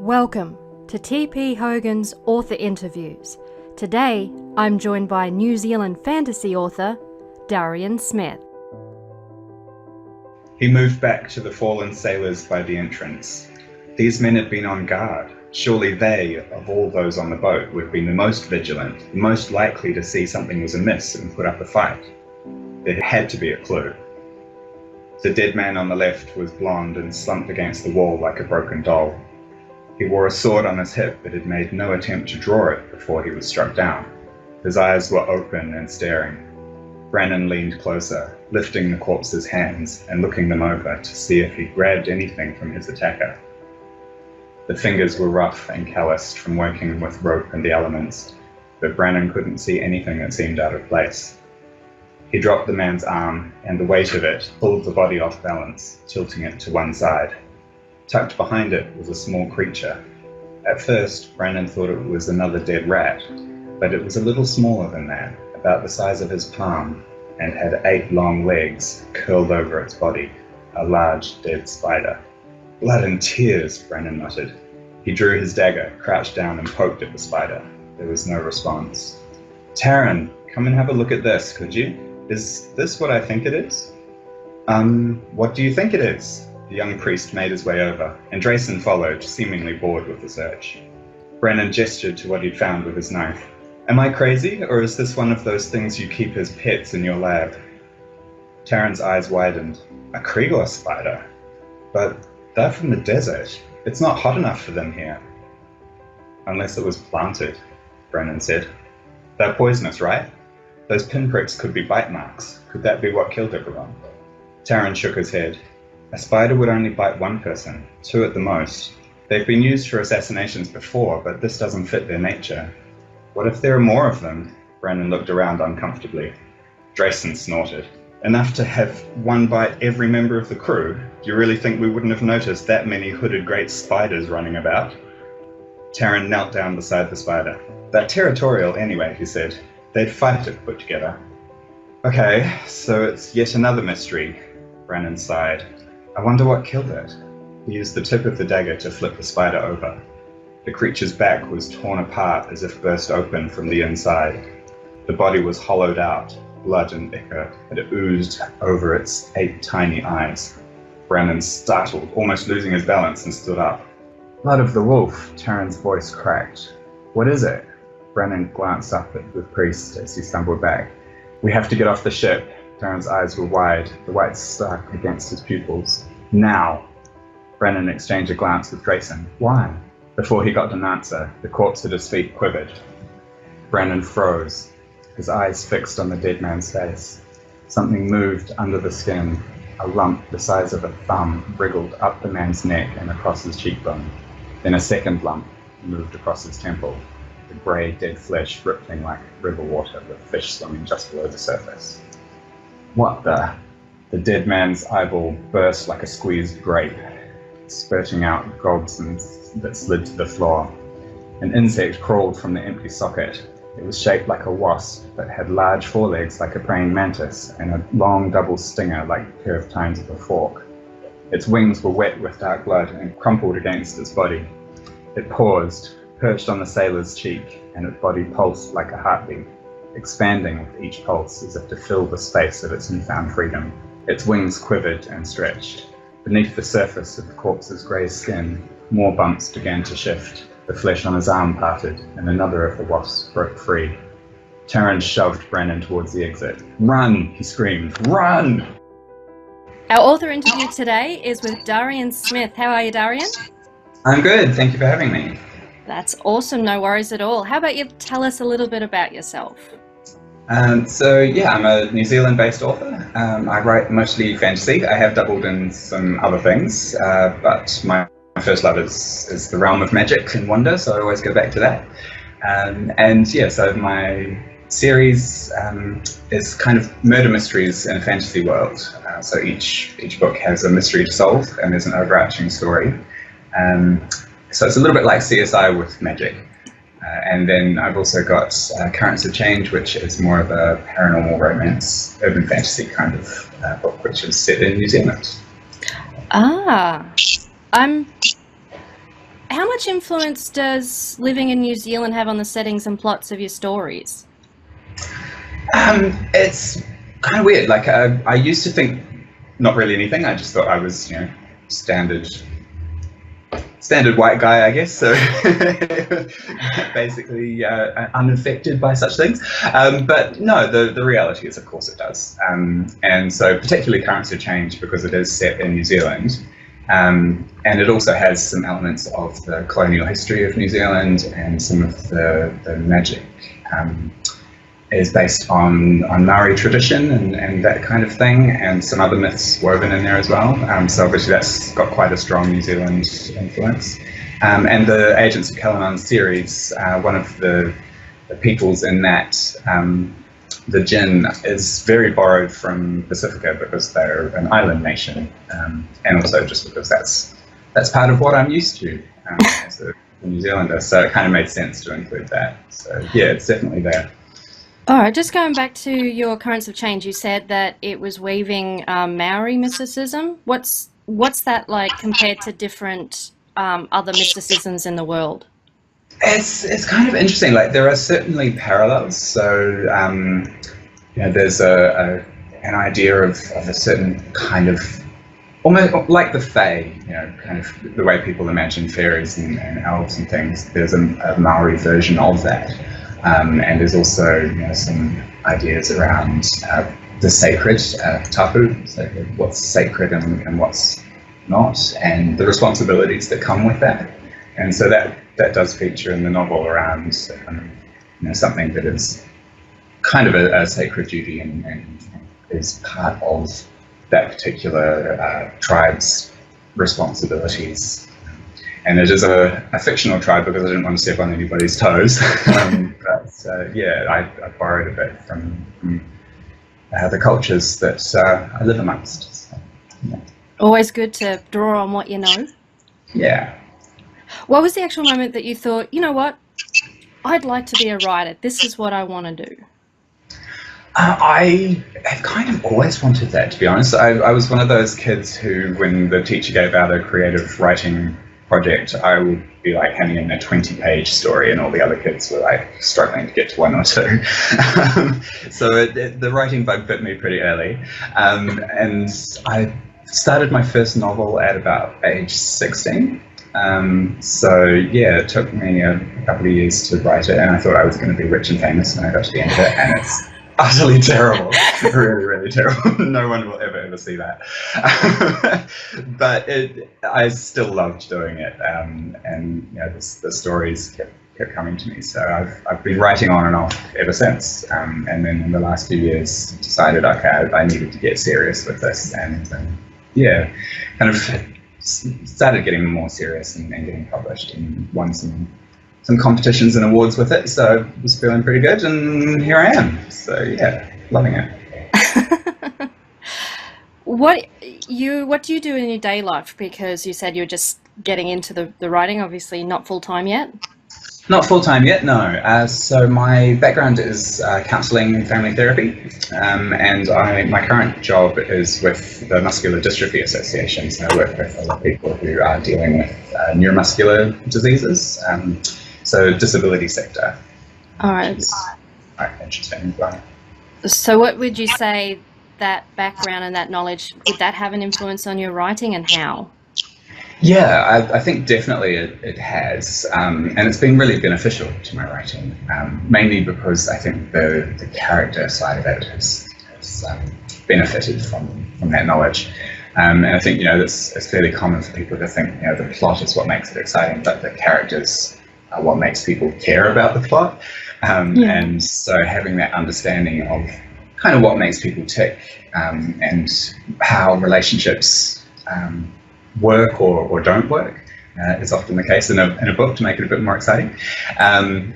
Welcome to T.P. Hogan's Author Interviews. Today, I'm joined by New Zealand fantasy author Darian Smith. He moved back to the fallen sailors by the entrance. These men had been on guard. Surely they, of all those on the boat, would have been the most vigilant, the most likely to see something was amiss and put up a fight. There had to be a clue. The dead man on the left was blonde and slumped against the wall like a broken doll. He wore a sword on his hip but had made no attempt to draw it before he was struck down. His eyes were open and staring. Brannon leaned closer, lifting the corpse's hands and looking them over to see if he grabbed anything from his attacker. The fingers were rough and calloused from working with rope and the elements, but Brannon couldn't see anything that seemed out of place. He dropped the man's arm, and the weight of it pulled the body off balance, tilting it to one side. Tucked behind it was a small creature. At first, Brannon thought it was another dead rat, but it was a little smaller than that, about the size of his palm, and had 8 long legs curled over its body, a large dead spider. "Blood and tears," Brannon muttered. He drew his dagger, crouched down and poked at the spider. There was no response. "Taryn, come and have a look at this, could you? Is this what I think it is?" What do you think it is?" The young priest made his way over, and Drayson followed, seemingly bored with the search. Brannon gestured to what he'd found with his knife. "Am I crazy, or is this one of those things you keep as pets in your lab?" Taryn's eyes widened. "A Kriegor spider? But they're from the desert. It's not hot enough for them here." "Unless it was planted," Brannon said. "They're poisonous, right? Those pinpricks could be bite marks. Could that be what killed everyone?" Taryn shook his head. "A spider would only bite one person, 2 at the most. They've been used for assassinations before, but this doesn't fit their nature." "What if there are more of them?" Brannon looked around uncomfortably. Drayson snorted. "Enough to have one bite every member of the crew? Do you really think we wouldn't have noticed that many hooded great spiders running about?" Taryn knelt down beside the spider. "They're territorial anyway," he said. "They'd fight if put together." "Okay, so it's yet another mystery," Brannon sighed. "I wonder what killed it." He used the tip of the dagger to flip the spider over. The creature's back was torn apart as if burst open from the inside. The body was hollowed out, blood and ichor had oozed over its 8 tiny eyes. Brannon startled, almost losing his balance, and stood up. "Blood of the wolf," Taryn's voice cracked. "What is it?" Brannon glanced up at the priest as he stumbled back. "We have to get off the ship." Taryn's eyes were wide, the whites stuck against his pupils. "Now!" Brannon exchanged a glance with Drayson. "Why?" Before he got an answer, the corpse at his feet quivered. Brannon froze, his eyes fixed on the dead man's face. Something moved under the skin. A lump the size of a thumb wriggled up the man's neck and across his cheekbone. Then a second lump moved across his temple, the grey dead flesh rippling like river water with fish swimming just below the surface. "What the?" The dead man's eyeball burst like a squeezed grape, spurting out gobs that slid to the floor. An insect crawled from the empty socket. It was shaped like a wasp, but had large forelegs like a praying mantis and a long double stinger like the curved tines of a fork. Its wings were wet with dark blood and crumpled against its body. It paused, perched on the sailor's cheek, and its body pulsed like a heartbeat, expanding with each pulse as if to fill the space of its newfound freedom. Its wings quivered and stretched. Beneath the surface of the corpse's grey skin, more bumps began to shift. The flesh on his arm parted, and another of the wasps broke free. Taryn shoved Brannon towards the exit. "Run!" he screamed. "Run!" Our author interview today is with Darian Smith. How are you, Darian? "I'm good, thank you for having me." That's awesome, no worries at all. How about you tell us a little bit about yourself? I'm a New Zealand-based author. I write mostly fantasy. I have dabbled in some other things, but my first love is the realm of magic and wonder, so I always go back to that. So my series is kind of murder mysteries in a fantasy world. So each book has a mystery to solve, and there's an overarching story. So it's a little bit like CSI with magic. And then I've also got Currents of Change, which is more of a paranormal romance, urban fantasy kind of book, which is set in New Zealand. How much much influence does living in New Zealand have on the settings and plots of your stories? It's kind of weird. Like I used to think not really anything. I just thought I was, standard white guy, I guess. So basically unaffected by such things. But no, the reality is, of course, it does. And so particularly Currents of Change, because it is set in New Zealand. And it also has some elements of the colonial history of New Zealand, and some of the magic is based on Maori tradition and that kind of thing, and some other myths woven in there as well. So obviously that's got quite a strong New Zealand influence. And the Agents of Kalanon series, one of the peoples in that, the Jinn, is very borrowed from Pacifica because they're an island nation, and also just because that's part of what I'm used to as a New Zealander. So it kind of made sense to include that. So yeah, it's definitely there. All right, just going back to your Currents of Change, you said that it was weaving Maori mysticism. What's that like compared to different other mysticisms in the world? It's kind of interesting. Like, there are certainly parallels. So there's an idea of a certain kind of, almost like the Fae, kind of the way people imagine fairies and elves and things. There's a Maori version of that. And there's also some ideas around the sacred, tapu, so what's sacred and what's not, and the responsibilities that come with that. And so that does feature in the novel around something that is kind of a sacred duty and is part of that particular tribe's responsibilities. And it is a fictional tribe because I didn't want to step on anybody's toes. But yeah, I borrowed a bit from the cultures that I live amongst. So, yeah. Always good to draw on what you know. Yeah. What was the actual moment that you thought, you know what, I'd like to be a writer. This is what I want to do? I have kind of always wanted that, to be honest. I was one of those kids who, when the teacher gave out a creative writing project, I would be like handing in a 20-page story, and all the other kids were like struggling to get to one or two. So the writing bug bit me pretty early, and I started my first novel at about age 16. So yeah, it took me a couple of years to write it, and I thought I was going to be rich and famous when I got to the end of it, and it's utterly terrible. Really, really terrible. No one will ever see that. But I still loved doing it, and the stories kept coming to me. So I've been writing on and off ever since. And then in the last few years, decided, okay, I needed to get serious with this, and yeah, kind of started getting more serious and getting published, and won some competitions and awards with it, so I was feeling pretty good, and here I am. So yeah, loving it. What do you do in your day life? Because you said you're just getting into the writing, obviously not full-time yet. Not full-time yet, no. So my background is counselling and family therapy, and my current job is with the Muscular Dystrophy Association. So I work with a lot of people who are dealing with neuromuscular diseases. So disability sector. All right. Quite interesting. So what would you say that background and that knowledge, did that have an influence on your writing, and how? Yeah, I think definitely it has, and it's been really beneficial to my writing, mainly because I think the character side of it has benefited from that knowledge. And I think it's fairly common for people to think the plot is what makes it exciting, but the characters are what makes people care about the plot. And so having that understanding of kind of what makes people tick, and how relationships work or don't work is often the case in a book, to make it a bit more exciting.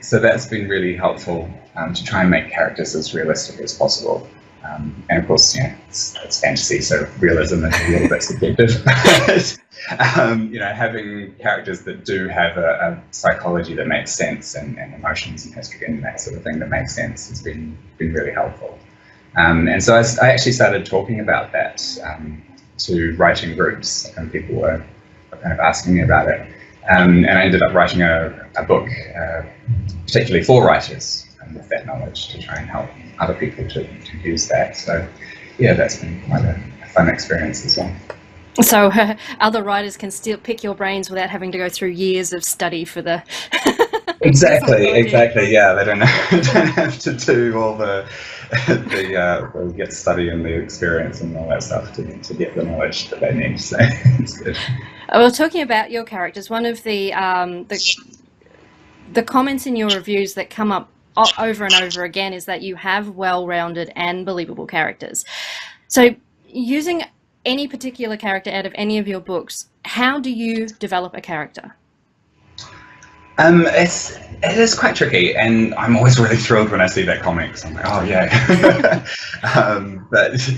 So that's been really helpful, to try and make characters as realistic as possible. And of course, it's fantasy, so realism is a little bit subjective. Having characters that do have a psychology that makes sense, and emotions and history and that sort of thing that makes sense, has been really helpful. And so I actually started talking about that to writing groups, and people were kind of asking me about it. And I ended up writing a book, particularly for writers, with that knowledge to try and help other people to use that. So, yeah, that's been quite a fun experience as well. So other writers can still pick your brains without having to go through years of study for the Exactly. Yeah, they don't have to do all the get study and the experience and all that stuff to get the knowledge that they need. So it's good. Well, talking about your characters, one of the comments in your reviews that come up over and over again is that you have well-rounded and believable characters. So, using any particular character out of any of your books, how do you develop a character? It is quite tricky, and I'm always really thrilled when I see that comic. So I'm like, oh yeah. But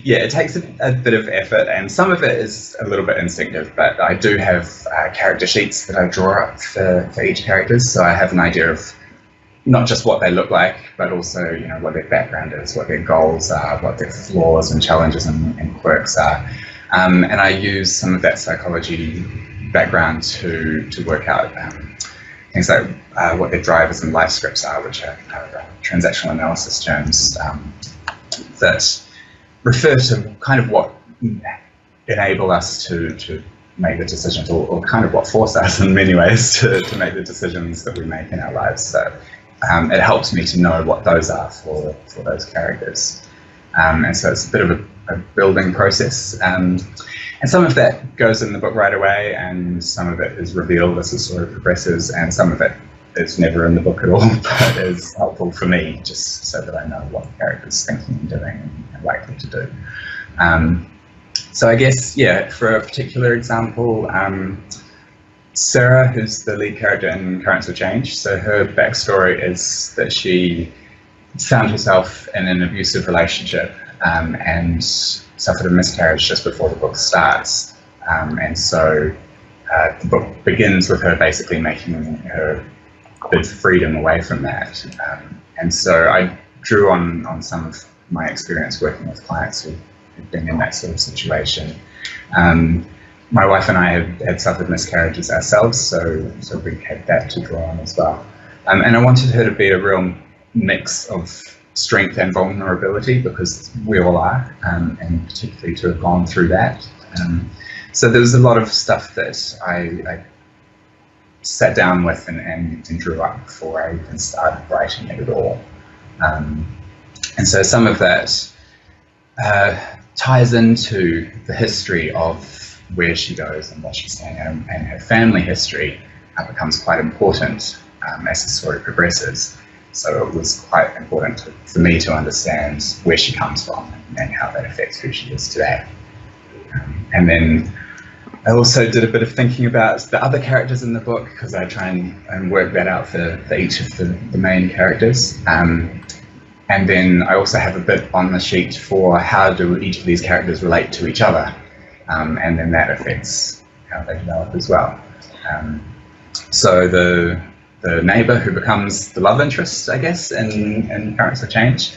yeah, it takes a bit of effort, and some of it is a little bit instinctive. But I do have character sheets that I draw up for each character, so I have an idea of not just what they look like, but also what their background is, what their goals are, what their flaws and challenges and quirks are, and I use some of that psychology background to work out things like what their drivers and life scripts are, which are transactional analysis terms that refer to kind of what enable us to make the decisions, or kind of what force us in many ways to make the decisions that we make in our lives. So it helps me to know what those are for those characters. And so it's a bit of a building process. And some of that goes in the book right away, and some of it is revealed as the story progresses, and some of it is never in the book at all, but is helpful for me just so that I know what the character's thinking and doing and likely to do. So I guess, yeah, for a particular example, Sarah, who's the lead character in Currents of Change, so her backstory is that she found herself in an abusive relationship and suffered a miscarriage just before the book starts. And so the book begins with her basically making her bid for freedom away from that. And so I drew on some of my experience working with clients who've been in that sort of situation. My wife and I had suffered miscarriages ourselves, so we had that to draw on as well. And I wanted her to be a real mix of strength and vulnerability, because we all are, and particularly to have gone through that. So there was a lot of stuff that I sat down with and drew up before I even started writing it at all. And so some of that ties into the history of where she goes and what she's saying, and her family history becomes quite important as the story progresses. So it was quite important for me to understand where she comes from and how that affects who she is today. And then I also did a bit of thinking about the other characters in the book, because I try and work that out for each of the main characters. And then I also have a bit on the sheet for how do each of these characters relate to each other. And then that affects how they develop as well. So the neighbour who becomes the love interest, I guess, in Currents of Change,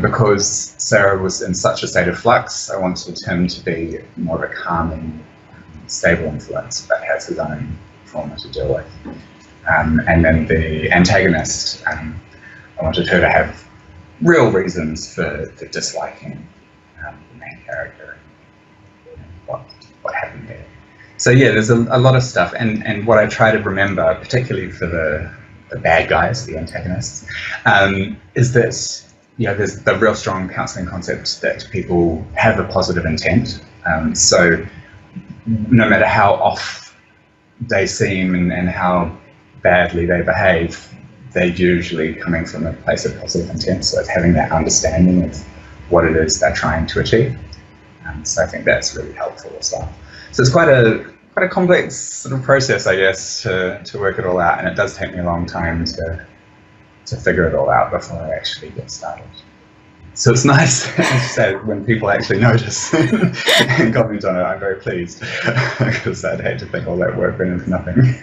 because Sarah was in such a state of flux, I wanted him to be more of a calming, stable influence, but has his own trauma to deal with. And then the antagonist, I wanted her to have real reasons for disliking the main character, and what happened there. So yeah, there's a lot of stuff, and what I try to remember, particularly for the bad guys, the antagonists, is that there's the real strong counselling concept that people have a positive intent. So no matter how off they seem and how badly they behave, they're usually coming from a place of positive intent. So it's having that understanding of what it is they're trying to achieve. So I think that's really helpful as well. So it's quite a complex sort of process, I guess, to work it all out, and it does take me a long time to figure it all out before I actually get started. So it's nice, as you say, when people actually notice and comment on it. I'm very pleased, because I'd hate to think all that work went into nothing.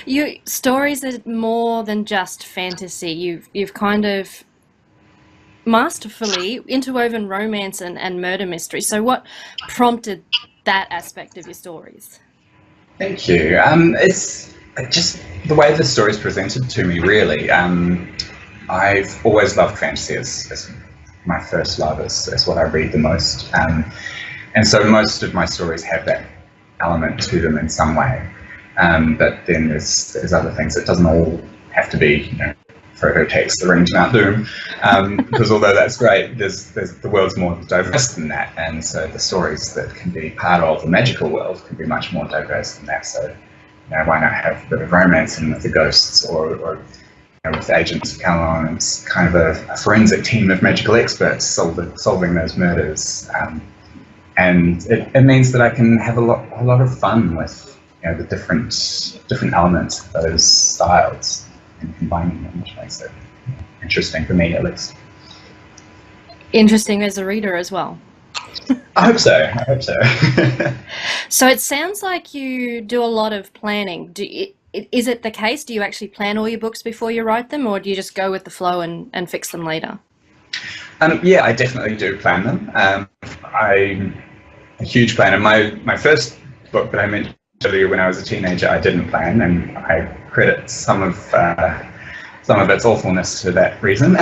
Your stories are more than just fantasy. You've kind of masterfully interwoven romance and murder mystery. So what prompted that aspect of your stories? Thank you. It's just the way the story's presented to me, really. I've always loved fantasy as my first love, is what I read the most. And so most of my stories have that element to them in some way. But then there's other things. It doesn't all have to be, Frodo takes the ring to Mount Doom, because although that's great, the world's more diverse than that, and so the stories that can be part of the magical world can be much more diverse than that. So, why not have a bit of romance in with the ghosts, or with the Agents of Kalanon, it's kind of a forensic team of magical experts solving those murders, and it means that I can have a lot of fun with the different elements of those styles and combining them, which makes it interesting for me, at least. Interesting as a reader as well. I hope so. So it sounds like you do a lot of planning. Is it the case? Do you actually plan all your books before you write them, or do you just go with the flow and fix them later? Yeah, I definitely do plan them. I'm a huge planner. My first book that I mentioned earlier, when I was a teenager, I didn't plan, and I credit some of its awfulness to that reason.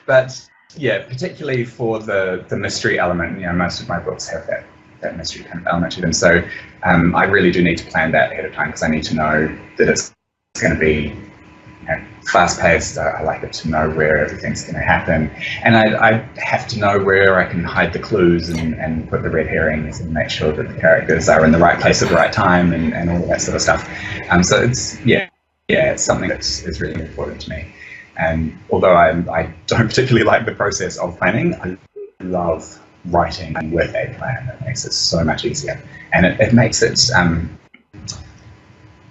But yeah, particularly for the mystery element, most of my books have that mystery kind of element to them. So I really do need to plan that ahead of time, because I need to know that it's going to be fast-paced. I like it to know where everything's going to happen, and I have to know where I can hide the clues and put the red herrings and make sure that the characters are in the right place at the right time and all that sort of stuff. So it's it's something that's really important to me. And although I don't particularly like the process of planning, I love writing with a plan. It makes it so much easier, and it makes it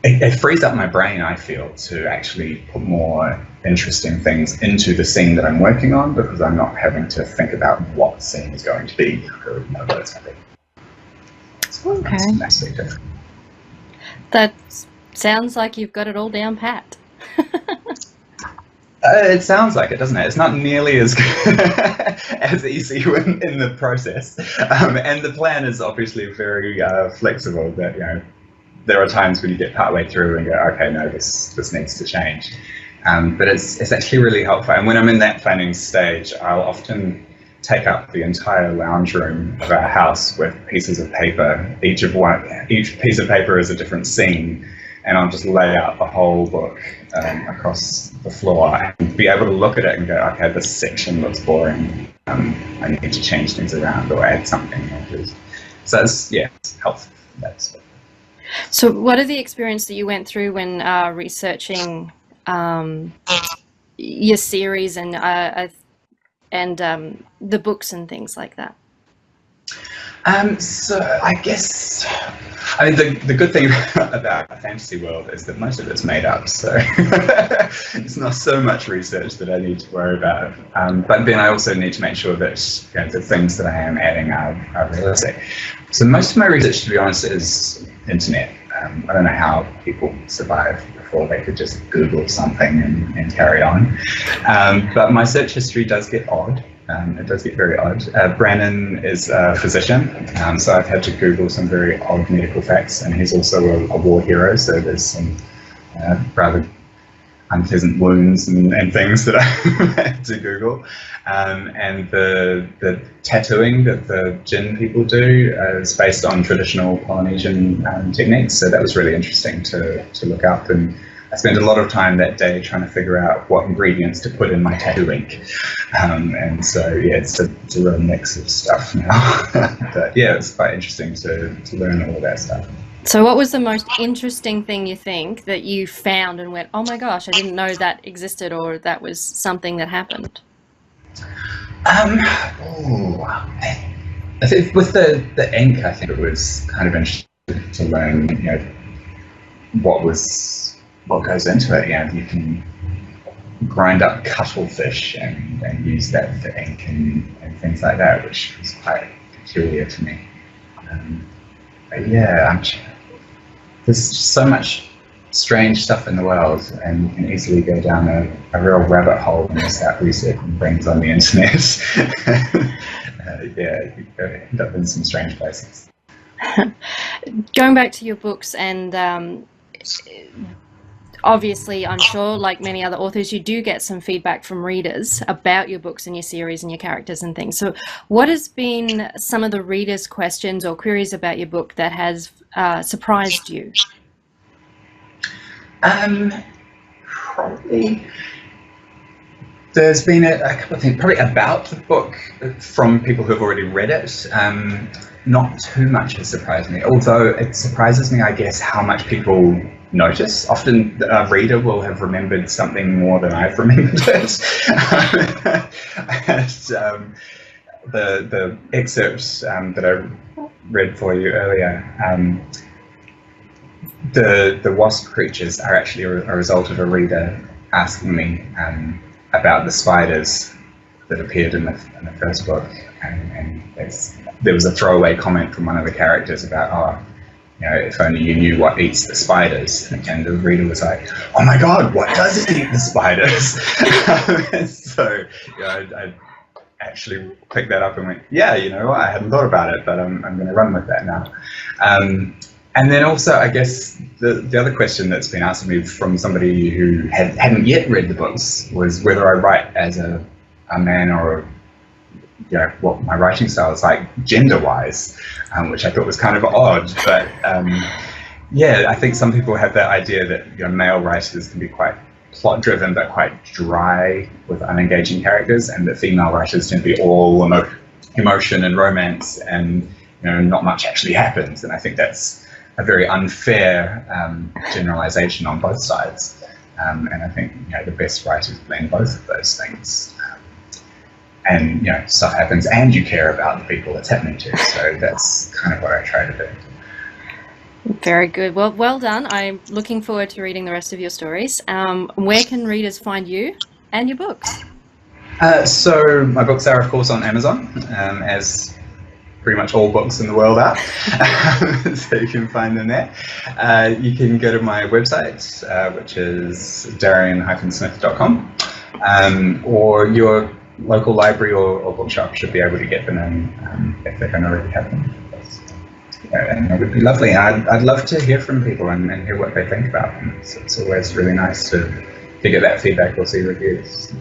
it frees up my brain, I feel, to actually put more interesting things into the scene that I'm working on, because I'm not having to think about what the scene is going to be or know what it's going to be. So okay. That's different. That sounds like you've got it all down pat. It sounds like it, doesn't it? It's not nearly as as easy in the process, and the plan is obviously very flexible. That there are times when you get partway through and go, okay, no, this needs to change. But it's actually really helpful. And when I'm in that planning stage, I'll often take up the entire lounge room of our house with pieces of paper. Each piece of paper is a different scene, and I'll just lay out the whole book across the floor and be able to look at it and go, okay, this section looks boring. I need to change things around or add something. So it's helpful. That's it. So what are the experience that you went through when researching your series and the books and things like that? So I guess, the good thing about a fantasy world is that most of it's made up, so it's not so much research that I need to worry about. But then I also need to make sure that the things that I am adding are realistic. So most of my research, to be honest, is internet. I don't know how people survive before they could just Google something and carry on. But my search history does get odd. It does get very odd. Brannon is a physician, so I've had to Google some very odd medical facts, and he's also a war hero, so there's some rather unpleasant wounds and things that I had to Google. And the tattooing that the Jinn people do is based on traditional Polynesian techniques, so that was really interesting to look up. And I spent a lot of time that day trying to figure out what ingredients to put in my tattoo ink. And so, it's a real mix of stuff now. But it's quite interesting to learn all that stuff. So what was the most interesting thing you think that you found and went, oh my gosh, I didn't know that existed, or that was something that happened? I think with the ink, I think it was kind of interesting to learn, what goes into it. You can grind up cuttlefish and use that for ink and things like that, which was quite peculiar to me. But there's just so much strange stuff in the world, and you can easily go down a real rabbit hole when you start researching things on the internet. You end up in some strange places. Going back to your books, and obviously, I'm sure, like many other authors, you do get some feedback from readers about your books and your series and your characters and things. So what has been some of the readers' questions or queries about your book that has surprised you? Probably there's been a couple of things probably about the book from people who have already read it. Not too much has surprised me, although it surprises me, I guess, how much people notice. Often a reader will have remembered something more than I've remembered it. The excerpts that I read for you earlier, the wasp creatures are actually a result of a reader asking me about the spiders that appeared in the first book, and there was a throwaway comment from one of the characters about, oh, you know, if only you knew what eats the spiders, and the reader was like, oh my god, what does it eat the spiders? So, you know, I actually picked that up and went, yeah, you know, I hadn't thought about it, but I'm going to run with that now. And then also, I guess, the other question that's been asked of me from somebody who hadn't yet read the books was whether I write as a man or you know, what my writing style is like gender-wise, which I thought was kind of odd. But yeah, I think some people have that idea that, you know, male writers can be quite plot-driven but quite dry with unengaging characters, and that female writers tend to be all emotion and romance, and, you know, not much actually happens. And I think that's a very unfair generalization on both sides. And I think, you know, the best writers blend both of those things. And, you know, stuff happens and you care about the people it's happening to. So that's kind of what I try to do. Very good. Well done. I'm looking forward to reading the rest of your stories. Where can readers find you and your books? So my books are, of course, on Amazon, as pretty much all books in the world are. So you can find them there. You can go to my website, which is darian-smith.com, or your local library or bookshop should be able to get them in if they don't already have them. And it would be lovely. I'd love to hear from people and hear what they think about them. It's always really nice to get that feedback or see reviews.